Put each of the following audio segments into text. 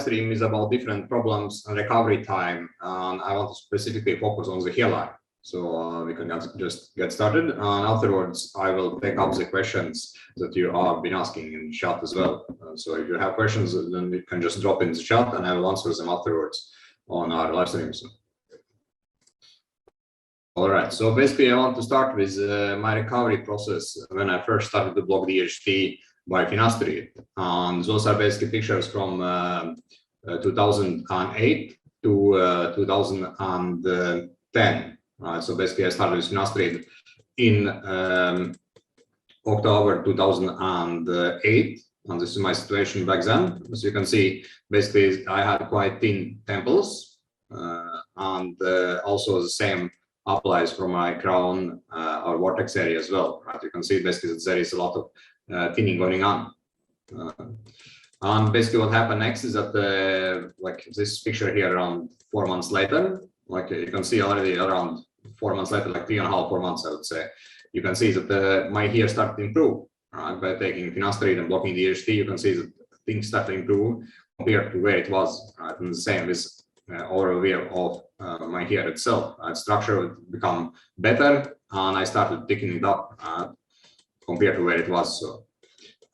stream is about different problems and recovery time, and I want to specifically focus on the hairline. So we can just get started, and afterwards I will take up the questions that you have been asking in the chat as well. So if you have questions, then you can just drop in the chat and I will answer them afterwards on our live stream. All right, so basically I want to start with my recovery process when I first started to block DHT by Finasteride. And those are basically pictures from 2008 to 2010. So basically I started with Finasteride in October 2008. And this is my situation back then. As you can see, basically I had quite thin temples, and also the same applies from my crown or vortex area as well. Right? You can see basically that there is a lot of thinning going on. And basically what happened next is that like this picture here around 4 months later, like you can see already around 4 months later, like 3.5, 4 months, I would say, you can see that my hair started to improve. Right? By taking Finasteride and blocking DHT, you can see that things start to improve compared to where it was. Right? And the same with overall view of my hair itself. Structure would become better, and I started picking it up compared to where it was. So,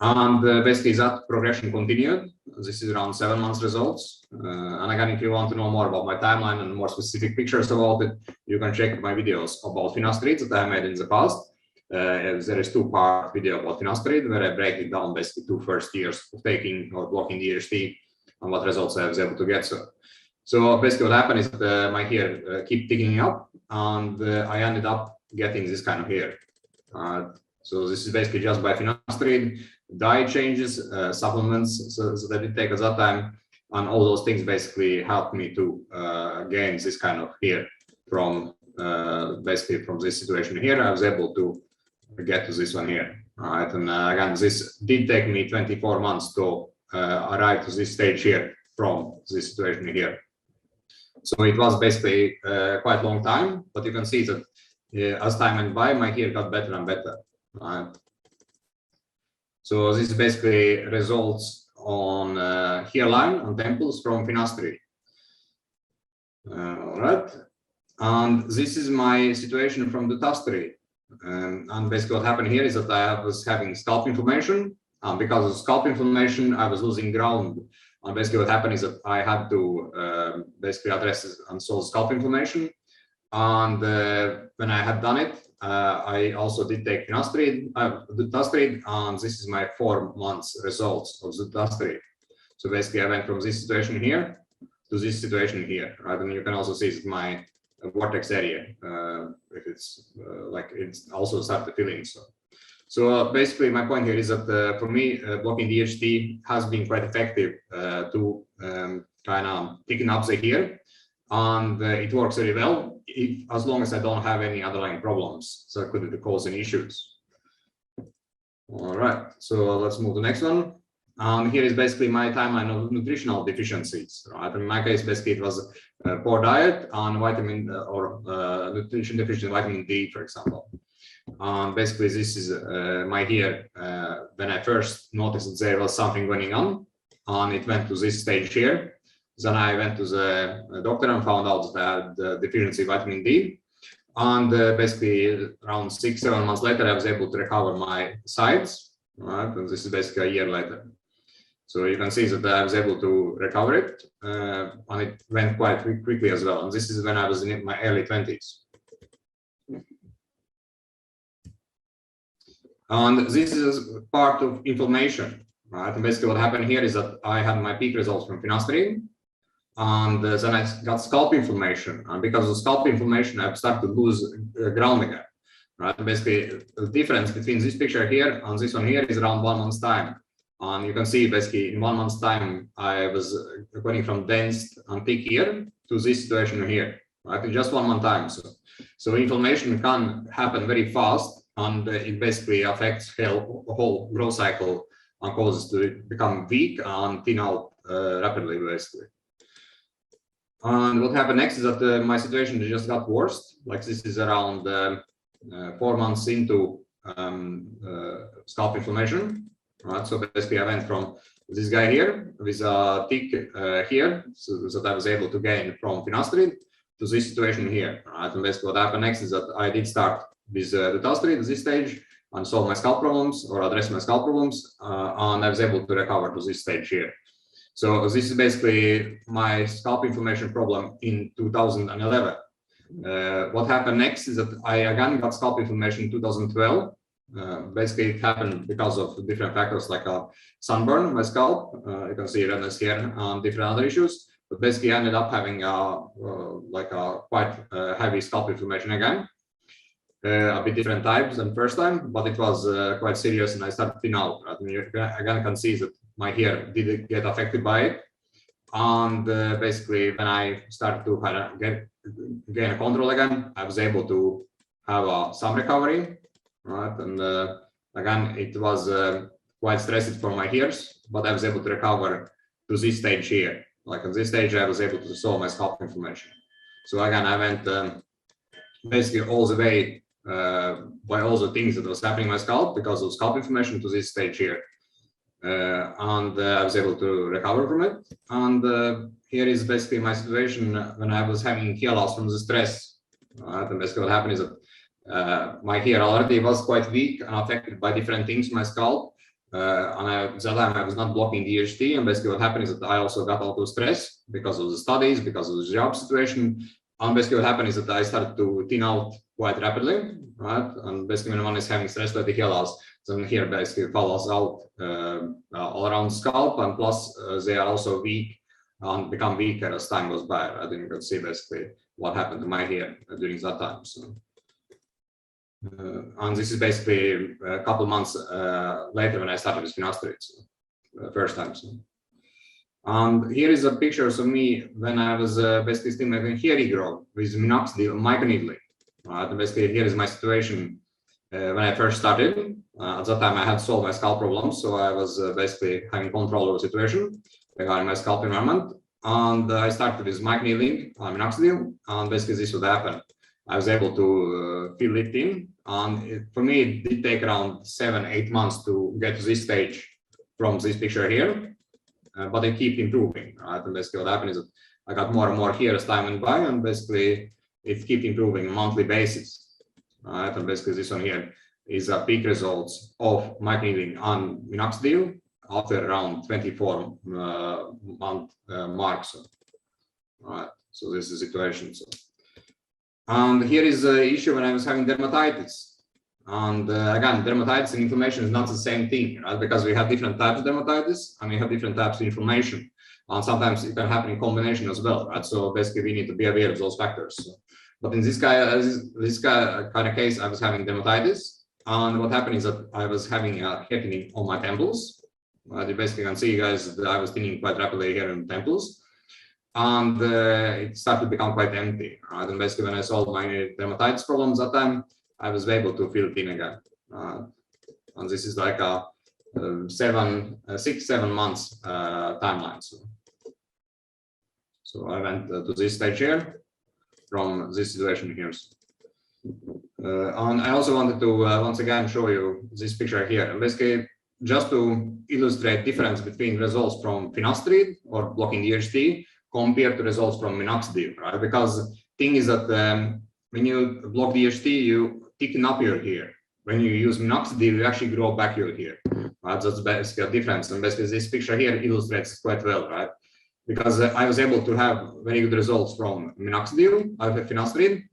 and basically that progression continued. This is around 7 months results. And again, if you want to know more about my timeline and more specific pictures about it, you can check my videos about Finasteride that I made in the past. There is 2-part video about Finasteride where I break it down basically 2 first years of taking or blocking DHT and what results I was able to get. So basically what happened is that my hair keep ticking up, and I ended up getting this kind of hair. So this is basically just by Finasteride, diet changes, supplements so that I did take at that time, and all those things basically helped me to gain this kind of hair from basically from this situation here. I was able to get to this one here. Right? And again, this did take me 24 months to arrive to this stage here from this situation here. So it was basically quite a long time, but you can see that as time went by, my hair got better and better. Right? So this is basically results on hairline and temples from Finasteride. All right, and this is my situation from the Finasteride. And basically what happened here is that I was having scalp inflammation, and because of scalp inflammation, I was losing ground. And basically what happened is that I had to basically address and solve scalp inflammation. And when I had done it, I also did take Finasteride, and this is my 4 months results of the Finasteride. So basically I went from this situation here to this situation here, right? And you can also see that my vortex area, if it's like it's also started filling. So basically my point here is that for me, blocking DHT has been quite effective to kind of picking up the hair, and it works very well as long as I don't have any underlying problems that could cause any issues. All right, so let's move to the next one. Here is basically my timeline of nutritional deficiencies. Right? In my case, basically it was poor diet and vitamin or nutrition deficient vitamin D, for example. Basically, this is my hair when I first noticed that there was something going on, and it went to this stage here. Then I went to the doctor and found out that I had deficiency vitamin D. And basically, around 6-7 months later, I was able to recover my sides. Right? And this is basically a year later. So you can see that I was able to recover it, and it went quite quickly as well. And this is when I was in my early 20s. And this is part of inflammation, right? And basically what happened here is that I had my peak results from Finasteride, and then I got scalp inflammation. And because of scalp inflammation, I've started to lose ground again, right? And basically the difference between this picture here and this one here is around 1 month's time. And you can see basically in 1 month's time, I was going from dense and thick here to this situation here, right? In just 1 month time. So inflammation can happen very fast, and it basically affects the whole growth cycle and causes to become weak and thin out rapidly, basically. And what happened next is that my situation just got worse. Like this is around 4 months into scalp inflammation. Right? So basically I went from this guy here with a tick here, so that I was able to gain from Finasteride to this situation here. Right? And basically what happened next is that I did start with the Finasteride at this stage and solve my scalp problems or address my scalp problems, and I was able to recover to this stage here. So this is basically my scalp inflammation problem in 2011. What happened next is that I again got scalp inflammation in 2012. Basically, it happened because of different factors like a sunburn on my scalp. You can see redness here and different other issues. But basically, I ended up having like a quite heavy scalp inflammation again. A bit different types than first time, but it was quite serious, and I started thin out. Right? And you again can see that my hair did get affected by it. And basically, when I started to gain a control again, I was able to have some recovery, right? And again, it was quite stressed for my hairs, but I was able to recover to this stage here. Like at this stage, I was able to solve my scalp inflammation. So again, I went basically all the way by all the things that was happening in my scalp because of scalp inflammation to this stage here. And I was able to recover from it. And here is basically my situation when I was having hair loss from the stress. And basically what happened is that my hair already was quite weak and affected by different things in my scalp. And at that time I was not blocking DHT. And basically what happened is that I also got out of stress because of the studies, because of the job situation. And basically what happened is that I started to thin out quite rapidly, right? And basically when one is having stress-related hair loss, then hair basically falls out all around the scalp, and plus they are also weak and become weaker as time goes by. Right? And you can see basically what happened to my hair during that time. So, and this is basically a couple months later when I started with Finasteride, first time. So. And here is a picture of me when I was basically still making hair regrowth with Minoxidil microneedling. And basically here is my situation when I first started. At that time I had solved my scalp problems, so I was basically having control of the situation regarding my scalp environment. And I started with microneedling Minoxidil, and basically this would happen. I was able to fill it in, and for me it did take around 7-8 months to get to this stage from this picture here. But they keep improving, right? And basically what happened is that I got more and more hair as time went by, and basically it kept improving on a monthly basis, right? And basically this one here is a peak results of microneedling and Minoxidil after around 24 month mark. So, right? So this is the situation. So. And here is the issue when I was having dermatitis. And again, dermatitis and inflammation is not the same thing, right? Because we have different types of dermatitis and we have different types of inflammation. And sometimes it can happen in combination as well, right? So basically we need to be aware of those factors. But in this kind of case, I was having dermatitis. And what happened is that I was having a hair thinning on my temples. You basically can see, guys, that I was thinning quite rapidly here in the temples. And it started to become quite empty, right? And basically when I solved my dermatitis problems at that time, I was able to fill it in again. And this is like a 6-7 months timeline. So I went to this stage here from this situation here. And I also wanted to once again show you this picture here. And basically just to illustrate difference between results from Finasteride or blocking DHT compared to results from Minoxidil, right? Because thing is that when you block DHT, you thicken up your hair. When you use Minoxidil, you actually grow back your hair. Right? That's basically a difference. And basically this picture here illustrates quite well, right? Because I was able to have very good results from Minoxidil, Finasteride,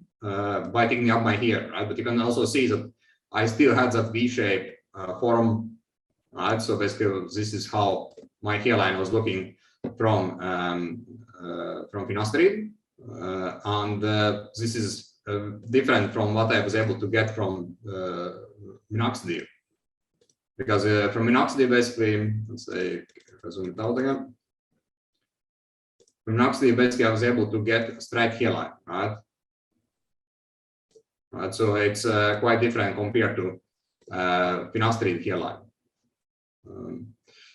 by thickening up my hair, right? But you can also see that I still had that V-shape form, right? So basically this is how my hairline was looking from Finasteride. And this is different from what I was able to get from Minoxidil, because from Minoxidil basically, let's say if I zoom it out again, from Minoxidil basically I was able to get straight hairline, right? Right, so it's quite different compared to Finasteride hairline.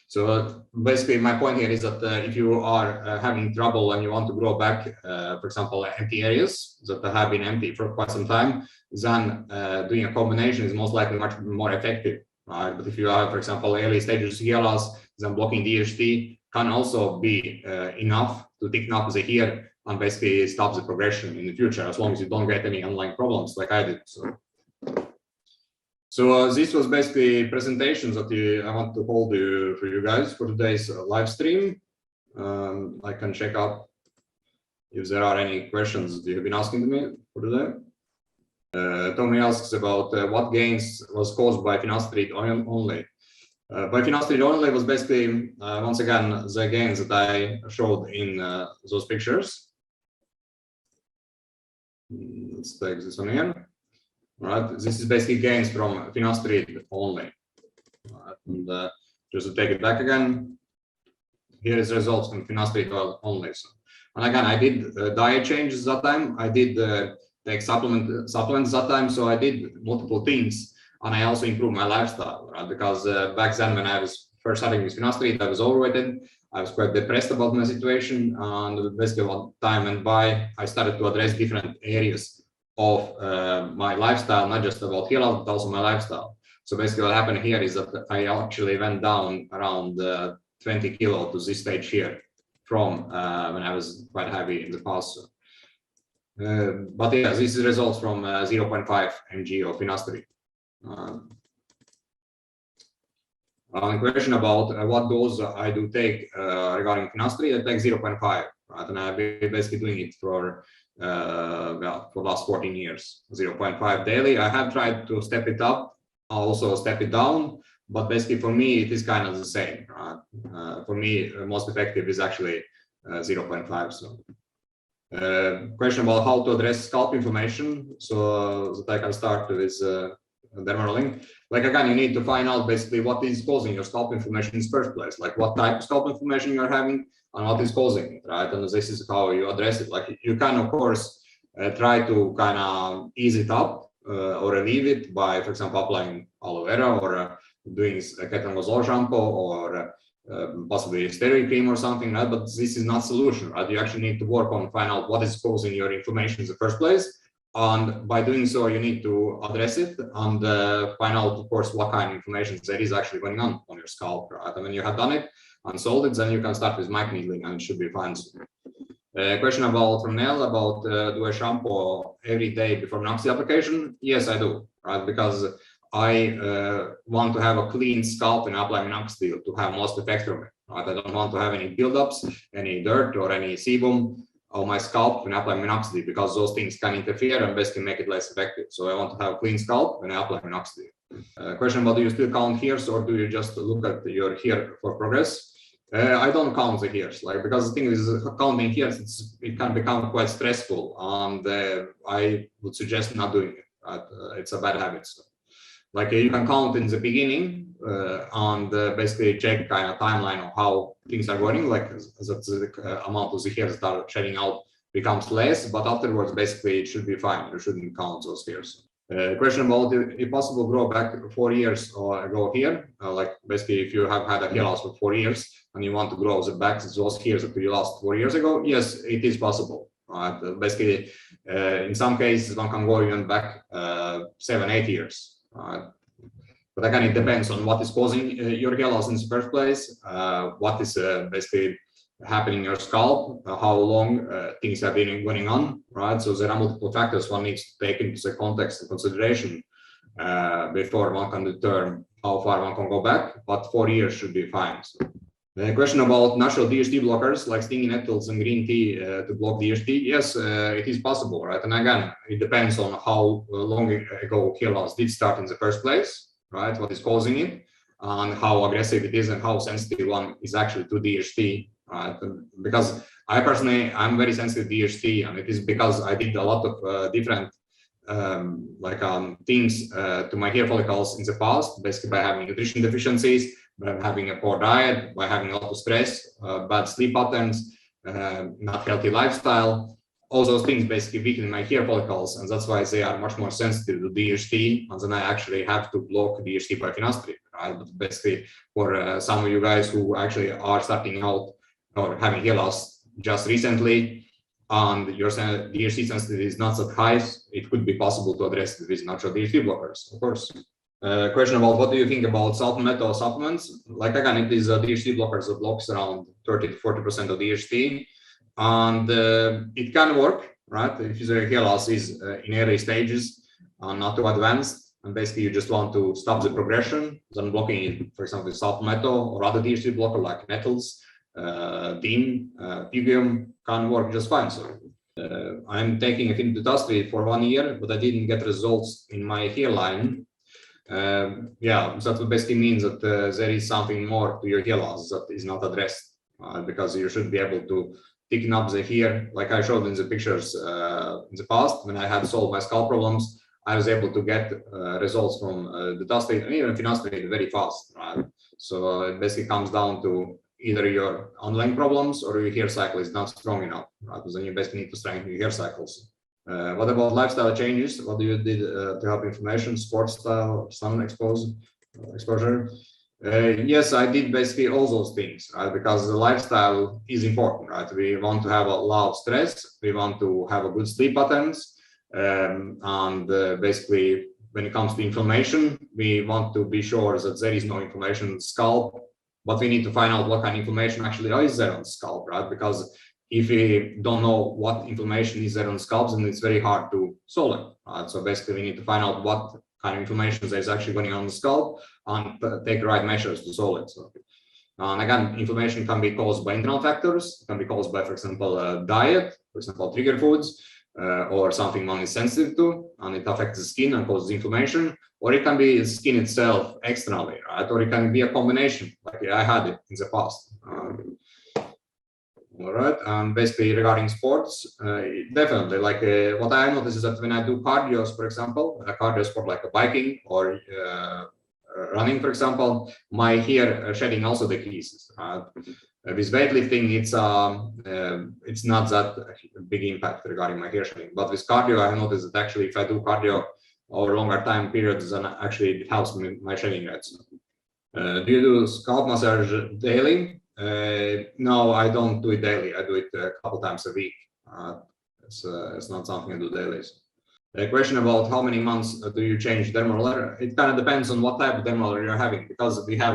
So basically my point here is that if you are having trouble and you want to grow back, for example, empty areas that have been empty for quite some time, then doing a combination is most likely much more effective, right? But if you have, for example, early stages hair loss, then blocking DHT can also be enough to thicken up the hair and basically stop the progression in the future, as long as you don't get any underlying problems like I did. So this was basically presentations that I want to hold for you guys for today's live stream. I can check out if there are any questions that you have been asking to me for today. Tommy asks about what gains was caused by finasteride only. By finasteride only was basically, once again, the gains that I showed in those pictures. Let's take this one here. All right, this is basically gains from finasteride only. All right, and just to take it back again, here is results from finasteride oil only. So, and again, I did diet changes that time. I did take supplements that time. So I did multiple things, and I also improved my lifestyle, right? Because back then, when I was first starting with finasteride, I was overweighted. I was quite depressed about my situation, and basically, when time went by, I started to address different areas of my lifestyle, not just about hair loss, but also my lifestyle. So basically, what happened here is that I actually went down around 20 kilo to this stage here from when I was quite heavy in the past. But yeah, this is results from 0.5 mg of finasteride. Question about what dose I do take regarding finasteride. I take 0.5, right? And I've been basically doing it for for the last 14 years, 0.5 daily. I have tried to step it up, also step it down, but basically for me it is kind of the same, right? For me, most effective is actually 0.5. So question about how to address scalp inflammation, so that I can start with Dermatitis. Like again, you need to find out basically what is causing your scalp inflammation in the first place, like what type of scalp inflammation you're having and what is causing it, right? And this is how you address it. Like you can, of course, try to kind of ease it up or relieve it by, for example, applying aloe vera or doing a ketanol shampoo or possibly steroid cream or something, right? But this is not solution, right? You actually need to work on find out what is causing your inflammation in the first place. And by doing so, you need to address it and find out, of course, what kind of inflammation there is actually going on your scalp, right? And when you have done it and solved it, then you can start with microneedling and it should be fine. Question from Nell about do I shampoo every day before minoxidil application? Yes, I do, right? Because I want to have a clean scalp and apply minoxidil to have most effect from it, right? I don't want to have any buildups, any dirt or any sebum on my scalp when I apply minoxidil, because those things can interfere and basically make it less effective. So I want to have a clean scalp when I apply minoxidil. Question about do you still count hairs or do you just look at your hair for progress? I don't count the hairs, like, because the thing is counting hairs, it can become quite stressful, and I would suggest not doing it. Right? It's a bad habit. So. Like you can count in the beginning and basically check kind of timeline of how things are going, like that the amount of the hairs that are shedding out becomes less, but afterwards basically it should be fine. You shouldn't count those hairs. Question about if possible grow back 4 years ago here, like basically if you have had a hair loss for 4 years and you want to grow back those hairs that you lost 4 years ago, yes, it is possible. Basically, in some cases one can go even back 7-8 years. But again, it depends on what is causing your hair loss in the first place, what is basically happening in your scalp, how long things have been going on, right? So there are multiple factors one needs to take into the context and consideration before one can determine how far one can go back, but 4 years should be fine. So, the question about natural DHT blockers like stinging nettles and green tea to block DHT, yes, it is possible, right? And again, it depends on how long ago hair loss did start in the first place, right? What is causing it and how aggressive it is and how sensitive one is actually to DHT, right? Because I personally, I'm very sensitive to DHT, and it is because I did a lot of different things to my hair follicles in the past, basically by having nutrition deficiencies, by having a poor diet, by having a lot of stress, bad sleep patterns, not healthy lifestyle. All those things basically weaken my hair follicles, and that's why they are much more sensitive to DHT. And then I actually have to block DHT by finasteride, right? But basically, for some of you guys who actually are starting out or having hair loss just recently, and your DHT sensitivity is not that high, it could be possible to address it with natural DHT blockers, of course. Question about what do you think about sulfonyl supplements? Like again, it is a DHT blockers that blocks around 30 to 40% of DHT, and it can work, right? If your hair loss is in early stages and not too advanced, and basically you just want to stop the progression, then blocking it, for example, sulfonyl or other DHT blocker like metals, DIN, pygium can work just fine. So I'm taking Finasteride for 1 year, but I didn't get results in my hairline. Yeah, that basically means that there is something more to your hair loss that is not addressed, because you should be able to thicken up the hair, like I showed in the pictures in the past. When I had solved my scalp problems, I was able to get results from the Finasteride and even Finasteride very fast, right? So it basically comes down to either your underlying problems or your hair cycle is not strong enough, right? Because then you basically need to strengthen your hair cycles. What about lifestyle changes? What do you did to help inflammation, sports style, sun exposure? Yes, I did basically all those things, right? Because the lifestyle is important, right? We want to have a lot of stress. We want to have a good sleep patterns. And basically, when it comes to inflammation, we want to be sure that there is no inflammation in the scalp, but we need to find out what kind of inflammation actually is there on the scalp, right? Because if we don't know what inflammation is there on the scalp, then it's very hard to solve it, right? So basically, we need to find out what kind of inflammation there is actually going on the scalp and take the right measures to solve it. So, and again, inflammation can be caused by internal factors, can be caused by, for example, diet, for example, trigger foods, or something one is sensitive to, and it affects the skin and causes inflammation, or it can be the skin itself externally, right? Or it can be a combination, like I had it in the past. All right, basically regarding sports, definitely, like what I noticed is that when I do cardios, for example, a cardio sport like a biking or running, for example, my hair shedding also decreases. With weightlifting, it's not that big impact regarding my hair shedding, but with cardio, I noticed that actually if I do cardio over longer time periods, then actually it helps me my shedding rates. Do you do scalp massage daily? No, I don't do it daily. I do it a couple times a week. It's not something I do daily. A question about how many months do you change dermal roller? It kind of depends on what type of dermal roller you're having, because we have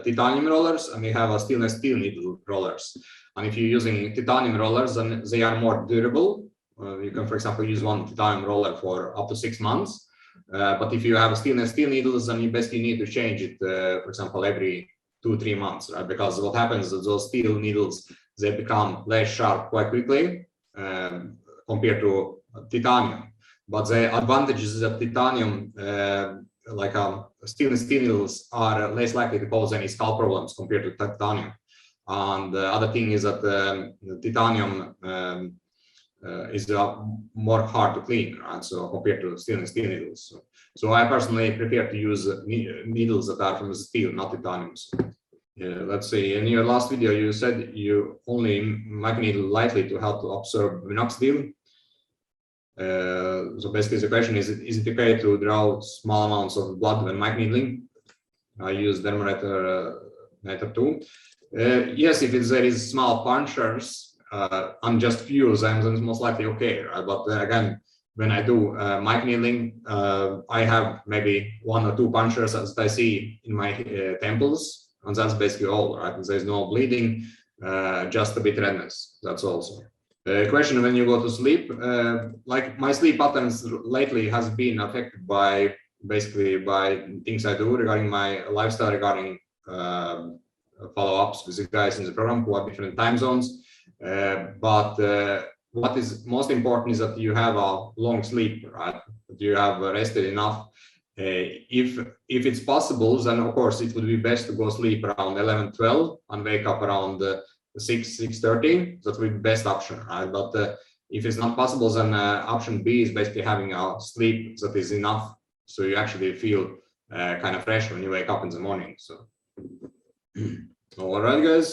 titanium rollers and we have stainless steel needle rollers. And if you're using titanium rollers, then they are more durable. You can, for example, use one titanium roller for up to 6 months. But if you have stainless steel needles, then you basically need to change it, for example, every 2-3 months, right? Because what happens is those steel needles, they become less sharp quite quickly compared to titanium. But the advantages of titanium, like stainless steel needles, are less likely to cause any scalp problems compared to titanium. And the other thing is that titanium is more hard to clean, right? So compared to stainless steel needles. So I personally prefer to use needles that are from steel, not titanium. So, yeah, let's see. In your last video, you said you only microneedle lightly to help to absorb minoxidil. So basically the question is it okay to draw small amounts of blood when microneedling? I use Dermatitis too. Yes, if there is small punctures and just few, then it's most likely okay, right? But again, when I do microneedling, I have maybe 1 or 2 punctures as I see in my temples, and that's basically all, right? And there's no bleeding, just a bit redness, that's also. Question when you go to sleep, like my sleep patterns lately has been affected by basically by things I do regarding my lifestyle, regarding follow-ups with the guys in the program who are different time zones. But what is most important is that you have a long sleep, right? That you have rested enough. If it's possible, then of course it would be best to go sleep around 11-12 and wake up around 6-6:30. That would be the best option, right? But if it's not possible, then option B is basically having a sleep that is enough so you actually feel kind of fresh when you wake up in the morning. So all right, guys,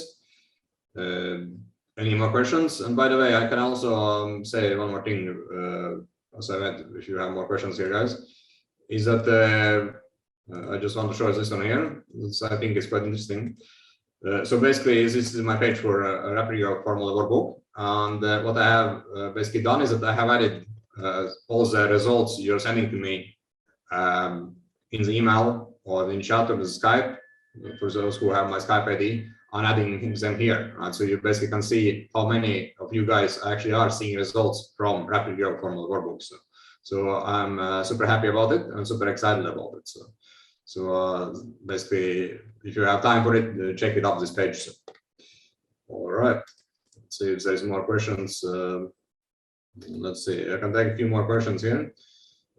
any more questions? And by the way, I can also say one more thing, as I meant, if you have more questions here, guys, is that I just want to show this one here. I think it's quite interesting. So basically, this is my page for a regrowth formula workbook, and what I have basically done is that I have added all the results you're sending to me in the email or in chat or the Skype, for those who have my Skype ID, and adding them here. Right? So you basically can see how many of you guys actually are seeing results from rapid growth hormone workbooks. So I'm super happy about it. I'm super excited about it. So basically, if you have time for it, check it up this page. All right. Let's see if there's more questions. Let's see. I can take a few more questions here.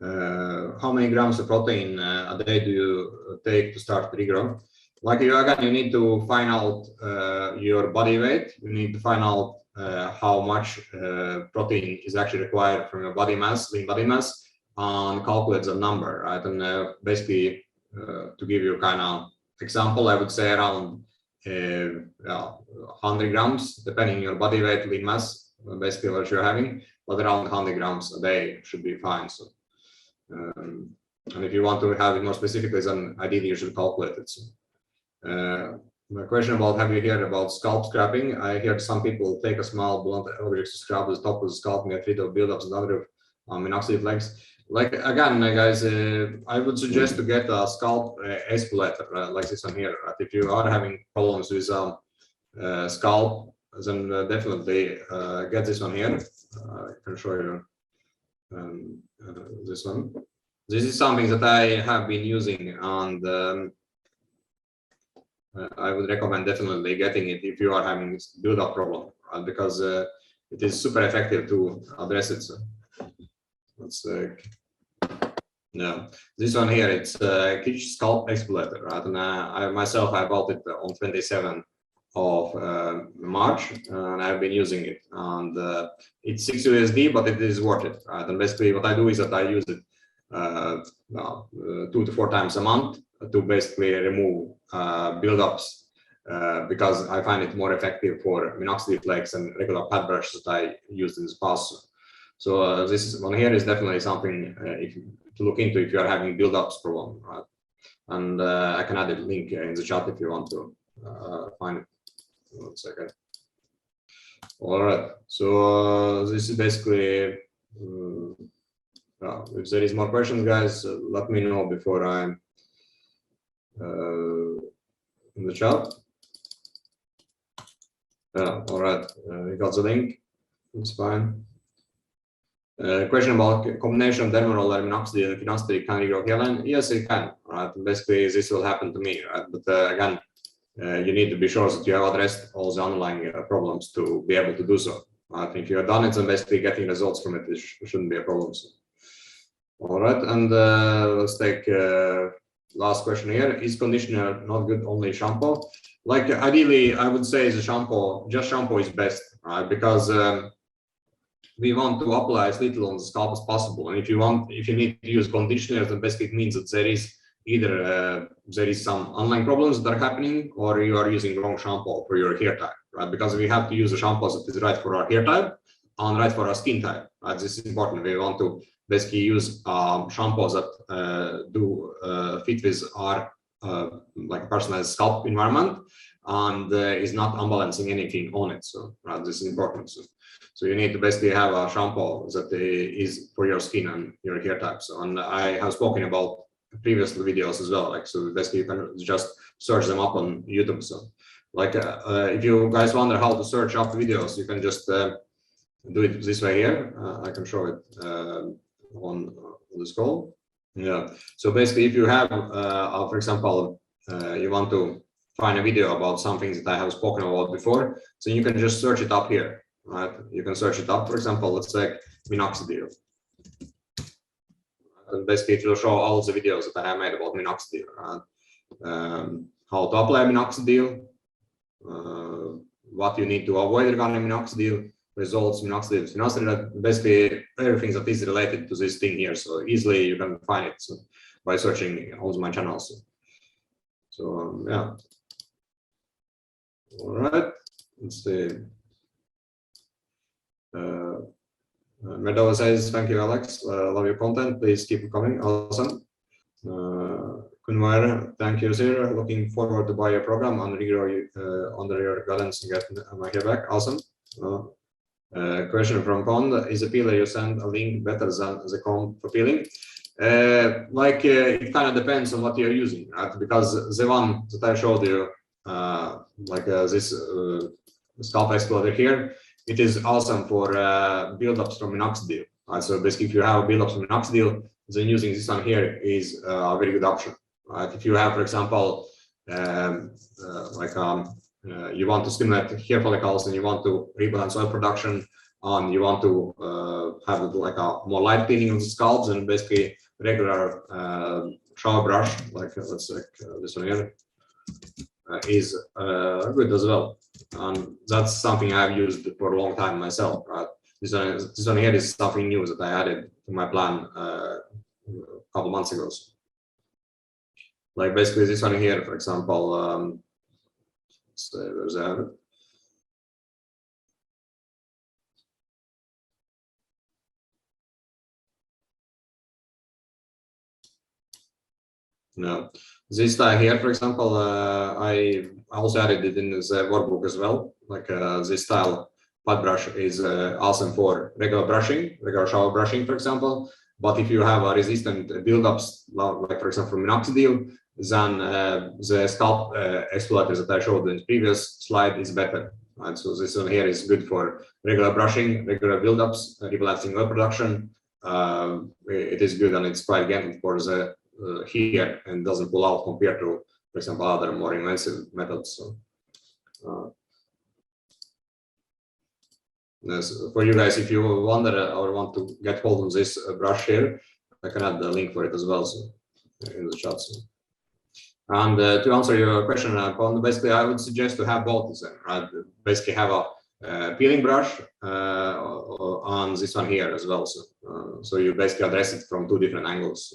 How many grams of protein a day do you take to start regrowth? Like you need to find out your body weight. You need to find out how much protein is actually required from your body mass, lean body mass, and calculate the number, right? And basically, to give you kind of example, I would say around 100 grams, depending on your body weight, lean mass, basically what you're having, but around 100 grams a day should be fine. So, and if you want to have it more specifically, then ideally you should calculate it. So, my question about, have you heard about scalp scrapping? I heard some people take a small blunt object to scrap the top of the scalp and get rid of buildups and other minoxidil flakes. Like again, guys, I would suggest to get a scalp exfoliator like this one here. Right? If you are having problems with scalp, then definitely get this one here. I can show you this one. This is something that I have been using, and I would recommend definitely getting it if you are having this build-up problem, right? Because it is super effective to address it. So let's this one here, it's Kitsch Scalp Exfoliator, right? And I myself, I bought it on 27th of March, and I've been using it, and it's $6 but it is worth it, right? And basically what I do is that I use it 2 to 4 times a month to basically remove buildups, because I find it more effective for minoxidil flakes and regular pad brushes that I used in the past. So this one here is definitely something to look into if you are having buildups problem, right? And I can add a link in the chat if you want to find it. 1 second. All right. So this is basically. If there is more questions, guys, let me know before I'm in the chat. All right, we got the link. It's fine. Question about combination of Dermatitis and minoxidil and Finasteride, can regrow hairline? Yes, it can. Right. Basically, this will happen to me. Right. But again, you need to be sure that you have addressed all the underlying problems to be able to do so. Right. If you have done it, then basically getting results from it shouldn't be a problem. So. All right, and let's take last question here. Is conditioner not good, only shampoo? Like ideally, I would say the shampoo, just shampoo is best, right? Because we want to apply as little on the scalp as possible. And if you need to use conditioner, then basically it means that there is either there is some underlying problems that are happening, or you are using wrong shampoo for your hair type, right? Because we have to use a shampoo that is right for our hair type and right for our skin type, right? This is important. We want to basically use shampoos that do fit with our like personalized scalp environment, and is not unbalancing anything on it. So right, this is important. So you need to basically have a shampoo that is for your skin and your hair type. So, and I have spoken about previous videos as well. Like, so basically you can just search them up on YouTube. So like if you guys wonder how to search up videos, you can just do it this way here. I can show it on the scroll. Yeah. So basically, if you have, for example, you want to find a video about some things that I have spoken about before, so you can just search it up here, right? You can search it up. For example, let's say minoxidil. And basically, it will show all the videos that I have made about minoxidil, right? How to apply minoxidil, what you need to avoid regarding minoxidil, results, minoxidil, finasteride, basically everything that is related to this thing here. So easily you can find it by searching on my channels. So yeah. All right. Let's see. Medova says, thank you, Alex. Love your content. Please keep it coming. Awesome. Kunwar, thank you, sir. Looking forward to buy your program and regrow you under your guidance and get my hair back. Awesome. Question from Pond, is a peeler you send a link better than the comb for peeling? It kind of depends on what you're using, right? Because the one that I showed you, this scalp explorer here, it is awesome for buildups from minoxidil. Right? So basically, if you have buildups from minoxidil, then using this one here is a very good option. Right? If you have, for example, you want to stimulate hair follicles and you want to rebalance oil production, and you want to have like a more light cleaning of the scalp, then basically regular shower brush, let's say this one here, is good as well. And that's something I've used for a long time myself. Right? This one here is something new that I added to my plan a couple months ago. So, like basically this one here, for example, so there's a no. This style here, for example, I also added it in the workbook as well. Like this style pad brush is awesome for regular brushing, regular shower brushing, for example. But if you have a resistant buildups, like for example minoxidil, then the scalp exfoliators that I showed in the previous slide is better. Right? So this one here is good for regular brushing, regular buildups, rebalancing oil production. It is good and it's quite gentle for the here and doesn't pull out compared to, for example, other more invasive methods. So, for you guys, if you wonder or want to get hold of this brush here, I can add the link for it as well, so in the chat. So. And to answer your question, basically, I would suggest to have both of them. Right? Basically, have a peeling brush on this one here as well. So you basically address it from two different angles.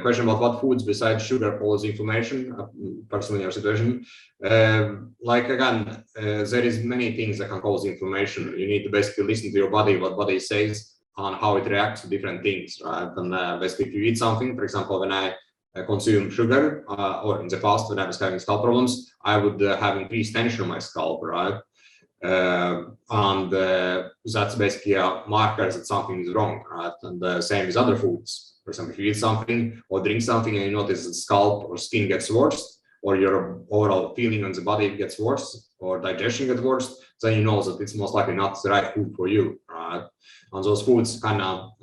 Question about what foods besides sugar cause inflammation, personally in your situation. Again, there is many things that can cause inflammation. You need to basically listen to your body, what body says, and how it reacts to different things, right? And basically, if you eat something, for example, when I consume sugar, or in the past when I was having scalp problems, I would have increased tension on my scalp, right? That's basically a marker that something is wrong, right? And the same as other foods. For example, if you eat something or drink something and you notice the scalp or skin gets worse, or your overall feeling on the body gets worse, or digestion gets worse, then you know that it's most likely not the right food for you, right? And those foods kind of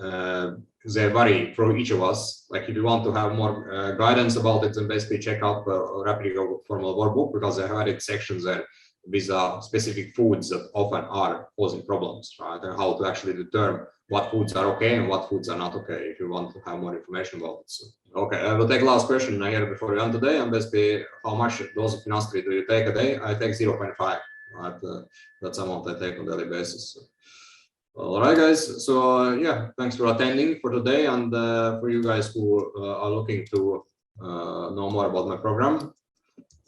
they vary for each of us. Like if you want to have more guidance about it, then basically check out the Replica formal workbook, because they have added sections there with specific foods that often are causing problems, right? And how to actually determine what foods are okay and what foods are not okay, if you want to have more information about it. So, okay, I will take the last question here before we end today. And basically, how much dose of finasteride do you take a day? I take 0.5, right? That's the amount I take on a daily basis. So. All right, guys. So yeah, thanks for attending for today, and for you guys who are looking to know more about my program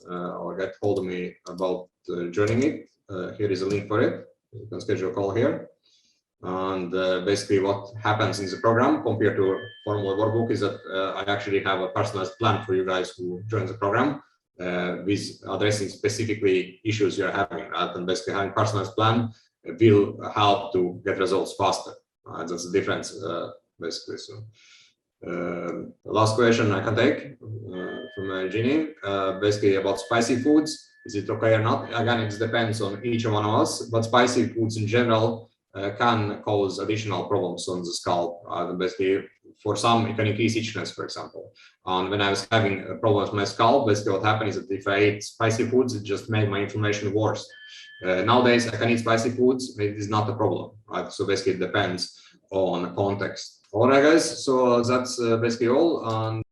or get hold of me about joining it, here is a link for it. You can schedule a call here. And basically, what happens in the program compared to formal workbook is that I actually have a personalized plan for you guys who join the program with addressing specifically issues you're having. Right? And basically, having a personalized plan will help to get results faster. That's the difference, basically. So, the last question I can take from Jeannie, basically about spicy foods. Is it okay or not? Again, it depends on each one of us, but spicy foods in general can cause additional problems on the scalp. Basically, for some, it can increase itchiness, for example. And when I was having a problem with my scalp, basically what happened is that if I ate spicy foods, it just made my inflammation worse. Nowadays, I can eat spicy foods, it is not a problem, right? So basically, it depends on the context. All right, guys. So that's basically all. And